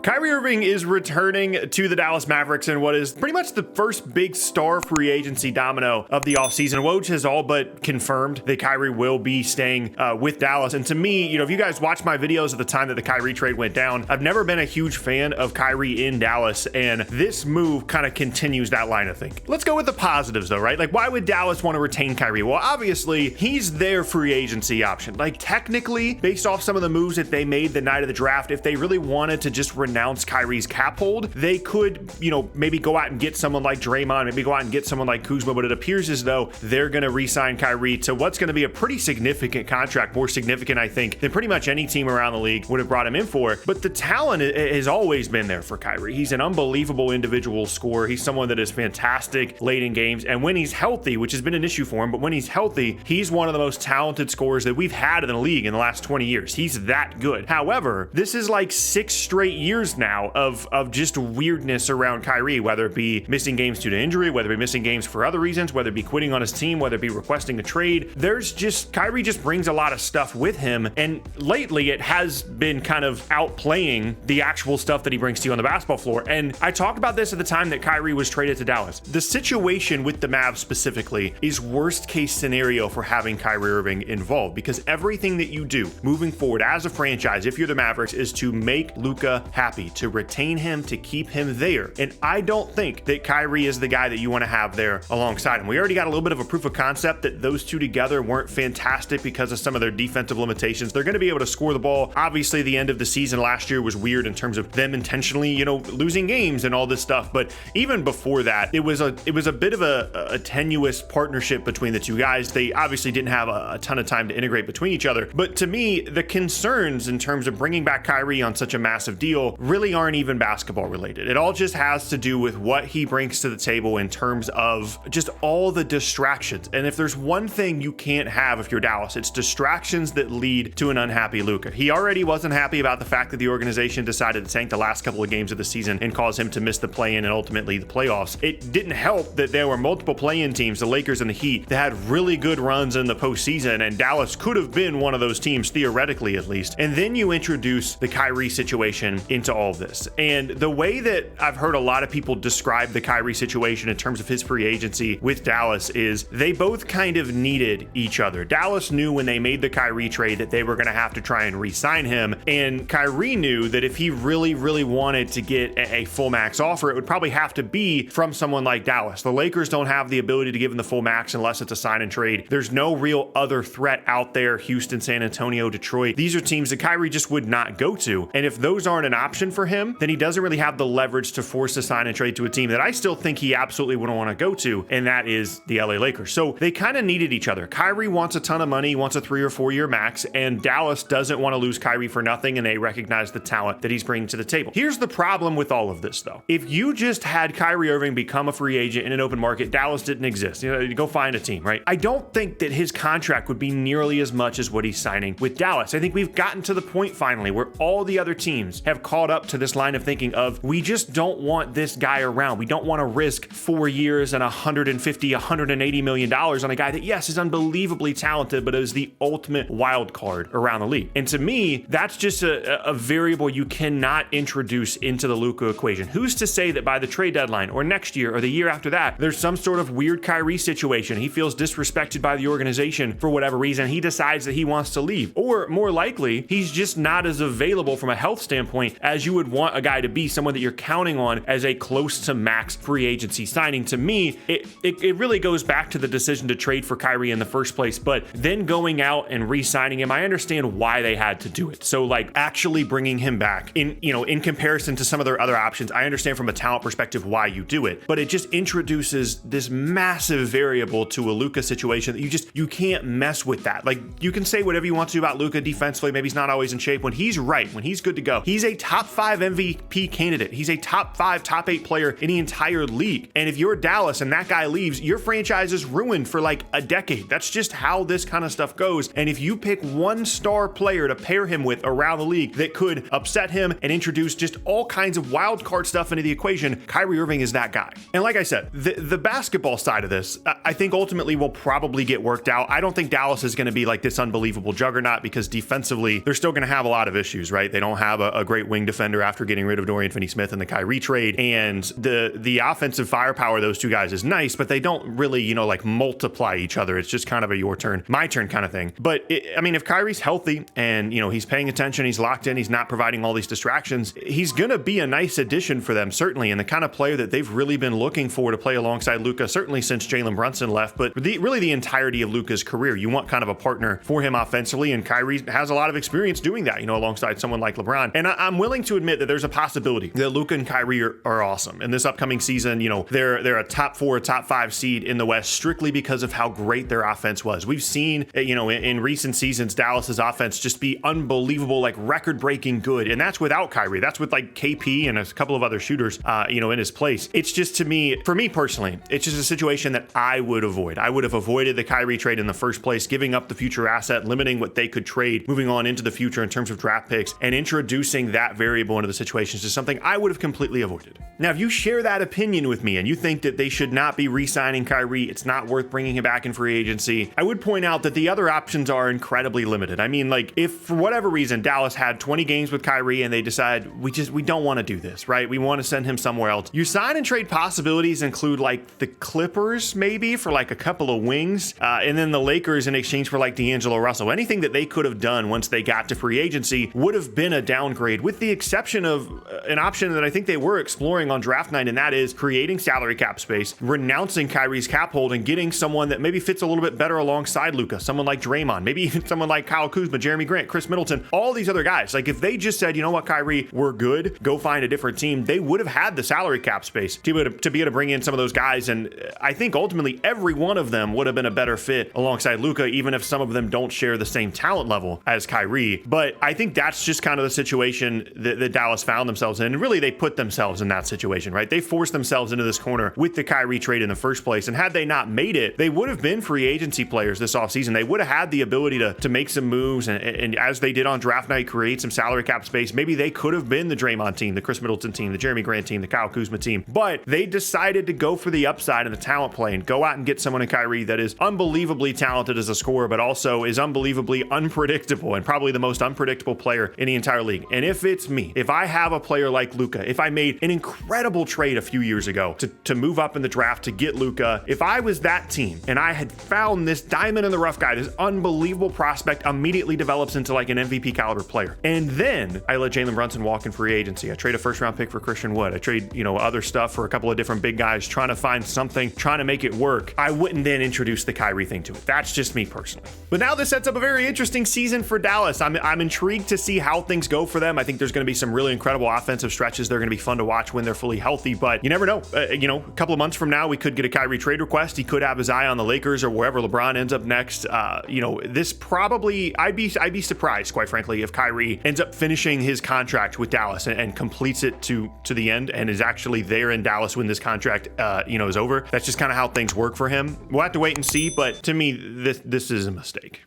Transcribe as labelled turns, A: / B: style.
A: Kyrie Irving is returning to the Dallas Mavericks in what is pretty much the first big star free agency domino of the offseason. Woj has all but confirmed that Kyrie will be staying with Dallas. And to me, if you guys watch my videos at the time that the Kyrie trade went down, I've never been a huge fan of Kyrie in Dallas, and this move kind of continues that line of thinking. Let's go with the positives though, right? Like, why would Dallas want to retain Kyrie? Well, obviously, he's their free agency option. Like, technically, based off some of the moves that they made the night of the draft, if they really wanted to just renounce Kyrie's cap hold, they could, maybe go out and get someone like Draymond, maybe go out and get someone like Kuzma, but it appears as though they're going to re-sign Kyrie to what's going to be a pretty significant contract, more significant, I think, than pretty much any team around the league would have brought him in for. But the talent has always been there for Kyrie. He's an unbelievable individual scorer. He's someone that is fantastic late in games, and when he's healthy, which has been an issue for him, but when he's healthy, he's one of the most talented scorers that we've had in the league in the last 20 years. He's that good. However, this is like 6 straight years now of just weirdness around Kyrie, whether it be missing games due to injury, whether it be missing games for other reasons, whether it be quitting on his team, whether it be requesting a trade. Kyrie just brings a lot of stuff with him, and lately it has been kind of outplaying the actual stuff that he brings to you on the basketball floor. And I talked about this at the time that Kyrie was traded to Dallas. The situation with the Mavs specifically is worst case scenario for having Kyrie Irving involved, because everything that you do moving forward as a franchise, if you're the Mavericks, is to make Luka happy, to retain him, to keep him there. And I don't think that Kyrie is the guy that you want to have there alongside him. We already got a little bit of a proof of concept that those two together weren't fantastic because of some of their defensive limitations. They're going to be able to score the ball. Obviously, the end of the season last year was weird in terms of them intentionally, losing games and all this stuff. But even before that, it was a bit of a tenuous partnership between the two guys. They obviously didn't have a ton of time to integrate between each other. But to me, the concerns in terms of bringing back Kyrie on such a massive deal really aren't even basketball related. It all just has to do with what he brings to the table in terms of just all the distractions. And if there's one thing you can't have if you're Dallas, it's distractions that lead to an unhappy Luka. He already wasn't happy about the fact that the organization decided to tank the last couple of games of the season and cause him to miss the play-in and ultimately the playoffs. It didn't help that there were multiple play-in teams, the Lakers and the Heat, that had really good runs in the postseason, and Dallas could have been one of those teams, theoretically at least. And then you introduce the Kyrie situation into all of this. And the way that I've heard a lot of people describe the Kyrie situation in terms of his free agency with Dallas is they both kind of needed each other. Dallas knew when they made the Kyrie trade that they were going to have to try and re-sign him, and Kyrie knew that if he really, really wanted to get a full max offer, it would probably have to be from someone like Dallas. The Lakers don't have the ability to give him the full max unless it's a sign and trade. There's no real other threat out there. Houston, San Antonio, Detroit. These are teams that Kyrie just would not go to. And if those aren't an option for him, then he doesn't really have the leverage to force a sign and trade to a team that I still think he absolutely wouldn't want to go to, and that is the LA Lakers. So they kind of needed each other. Kyrie wants a ton of money, wants a 3 or 4 year max, and Dallas doesn't want to lose Kyrie for nothing, and they recognize the talent that he's bringing to the table. Here's the problem with all of this, though. If you just had Kyrie Irving become a free agent in an open market, Dallas didn't exist. You go find a team, right? I don't think that his contract would be nearly as much as what he's signing with Dallas. I think we've gotten to the point finally where all the other teams have caught up to this line of thinking of, we just don't want this guy around. We don't want to risk 4 years and $180 million on a guy that, yes, is unbelievably talented, but is the ultimate wild card around the league. And to me, that's just a variable you cannot introduce into the Luka equation. Who's to say that by the trade deadline or next year or the year after that, there's some sort of weird Kyrie situation. He feels disrespected by the organization for whatever reason. He decides that he wants to leave. Or more likely, he's just not as available from a health standpoint as you would want a guy to be, someone that you're counting on as a close to max free agency signing. To me, it really goes back to the decision to trade for Kyrie in the first place, but then going out and re-signing him, I understand why they had to do it. So like actually bringing him back in comparison to some of their other options, I understand from a talent perspective why you do it, but it just introduces this massive variable to a Luka situation that you can't mess with that. Like, you can say whatever you want to about Luka defensively, maybe he's not always in shape. When he's right, when he's good to go, he's a top 5 MVP candidate. He's a top 5, top 8 player in the entire league. And if you're Dallas and that guy leaves, your franchise is ruined for like a decade. That's just how this kind of stuff goes. And if you pick one star player to pair him with around the league that could upset him and introduce just all kinds of wild card stuff into the equation, Kyrie Irving is that guy. And like I said, the basketball side of this, I think ultimately will probably get worked out. I don't think Dallas is going to be like this unbelievable juggernaut because defensively, they're still going to have a lot of issues, right? They don't have a great wing defense. defender after getting rid of Dorian Finney-Smith in the Kyrie trade. And the offensive firepower of those two guys is nice, but they don't really, you know, like multiply each other. It's just kind of a your turn, my turn kind of thing. But I mean, if Kyrie's healthy and, you know, he's paying attention, he's locked in, he's not providing all these distractions, he's going to be a nice addition for them, certainly, and the kind of player that they've really been looking for to play alongside Luka, certainly since Jalen Brunson left, but really the entirety of Luka's career. You want kind of a partner for him offensively, and Kyrie has a lot of experience doing that, you know, alongside someone like LeBron. And I'm willing to admit that there's a possibility that Luka and Kyrie are awesome. And this upcoming season, you know, they're a top 4, top 5 seed in the West strictly because of how great their offense was. We've seen, you know, in recent seasons, Dallas's offense just be unbelievable, like record-breaking good. And that's without Kyrie. That's with like KP and a couple of other shooters, you know, in his place. It's just, to me, for me personally, it's just a situation that I would avoid. I would have avoided the Kyrie trade in the first place, giving up the future asset, limiting what they could trade, moving on into the future in terms of draft picks, and introducing that variable into the situation is just something I would have completely avoided. Now, if you share that opinion with me and you think that they should not be re-signing Kyrie, it's not worth bringing him back in free agency, I would point out that the other options are incredibly limited. I mean, like, if for whatever reason Dallas had 20 games with Kyrie and they decide we don't want to do this, right? We want to send him somewhere else. Your sign and trade possibilities include like the Clippers maybe for like a couple of wings, and then the Lakers in exchange for like D'Angelo Russell. Anything that they could have done once they got to free agency would have been a downgrade, with the exception of an option that I think they were exploring on draft night, and that is creating salary cap space, renouncing Kyrie's cap hold, and getting someone that maybe fits a little bit better alongside Luka, someone like Draymond, maybe even someone like Kyle Kuzma, Jeremy Grant, Chris Middleton, all these other guys. Like, if they just said, you know what, Kyrie, we're good, go find a different team, they would have had the salary cap space to be able to bring in some of those guys. And I think ultimately every one of them would have been a better fit alongside Luka, even if some of them don't share the same talent level as Kyrie. But I think that's just kind of the situation that Dallas found themselves in. And really, they put themselves in that situation, right? They forced themselves into this corner with the Kyrie trade in the first place. And had they not made it, they would have been free agency players this offseason. They would have had the ability to make some moves, and as they did on draft night, create some salary cap space. Maybe they could have been the Draymond team, the Chris Middleton team, the Jeremy Grant team, the Kyle Kuzma team. But they decided to go for the upside and the talent play and go out and get someone in Kyrie that is unbelievably talented as a scorer, but also is unbelievably unpredictable, and probably the most unpredictable player in the entire league. And if it's me, if I have a player like Luka, if I made an incredible trade a few years ago to move up in the draft to get Luka, if I was that team and I had found this diamond in the rough guy, this unbelievable prospect immediately develops into like an MVP caliber player, and then I let Jalen Brunson walk in free agency, I trade a first round pick for Christian Wood, I trade, you know, other stuff for a couple of different big guys, trying to find something, trying to make it work, I wouldn't then introduce the Kyrie thing to it. That's just me personally. But now this sets up a very interesting season for Dallas. I'm intrigued to see how things go for them. I think there's going to be some really incredible offensive stretches. They're going to be fun to watch when they're fully healthy, but you never know. You know, a couple of months from now, we could get a Kyrie trade request. He could have his eye on the Lakers or wherever LeBron ends up next. You know, this probably, I'd be surprised, quite frankly, if Kyrie ends up finishing his contract with Dallas and completes it to the end and is actually there in Dallas when this contract, you know, is over. That's just kind of how things work for him. We'll have to wait and see, but to me, this is a mistake.